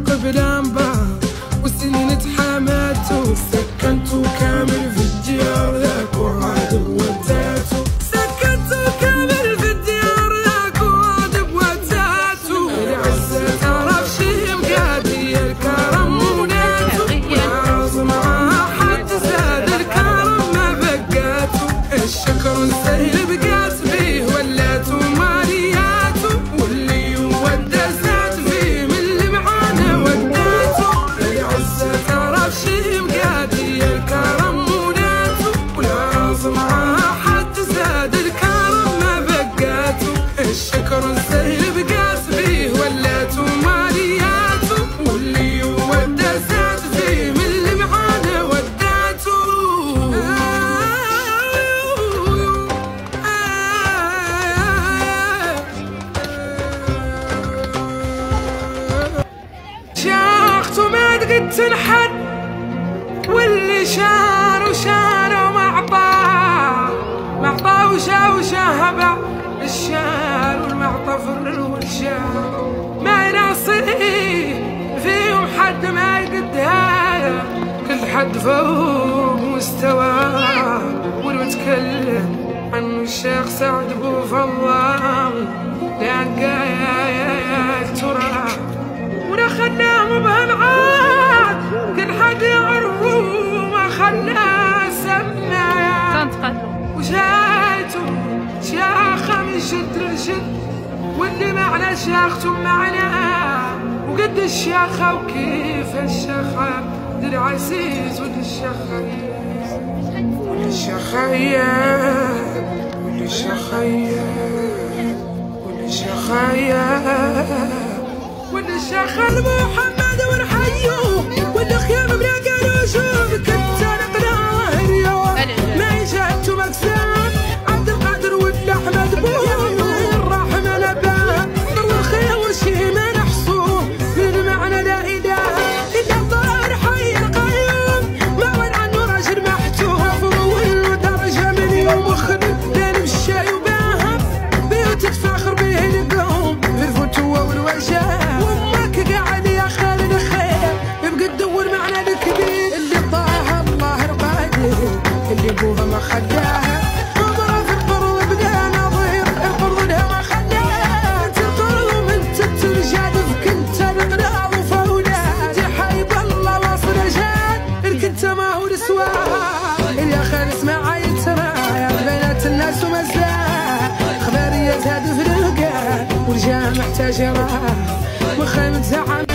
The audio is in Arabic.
قبل انبار وسنين تحاماتو سكنتو كامل في الديار ذاك وعاد بوتاتو سكنتو كامل في الديار ذاك وعاد بوتاتو العزة تعرف شي مقادي الكرم وناتو والعظم معاها حد زاد الكرم ما بقاتو الشكر نسهل بقات فيه ولاتو مالياتو واللي يودى زاد فيه من اللي معانا وداتو العزة تعرف شي مقادي الكرم وناتو والعظم معاها حد زاد الكرم ما بقاتو الشكر نسهل بقات فيه ولاتو مالياتو واللي يودى زاد فيه من اللي معانا وداتو شاخت وما تقد تنحد واللي شار ومعطى وشهبة الشار والمعطى فر والشار ما يناصيه فيهم حد ما يقدها كل حد فوق مستواه ولو تكلم عنه الشيخ سعد بوفضل لقايا ترى ولا خلاهم بهالعاد كل حد يعرفه ما خلاه سماه وشايته شياخة من شد لشد واللي معنا شياخته معنا وقد الشياخة وكيف الشيخة للعزيز وللشخيات وللشخيات والشيخ محمد والحيو والخيام بلا قالوا شوف كنت نقنا اليوم ما جاتو مكسام عبد القادر ولا احمد بوم الرحمة لباه والخير وشي ما نحصوه بالمعنى لا اله الا الله الحي القيوم ما وين عنه راجل محتوف والدرجة من يوم وخلد لين مشى وباهم بيوت تفاخر به القوم في الفتوة والوجاه اللي ابوها ما خلاها نظرة في القرض بلا نظير القرض لها ما خلاها انت القرض وانت الترجاد فكنت القراض وفولاد يا حبيب الله واصل جاد الكنت ما هو السواد اللي خالص اسمع يترايا بينات الناس ومزاه خبارية هادف الرقاد والجامع محتاج يراه وخيمة زعم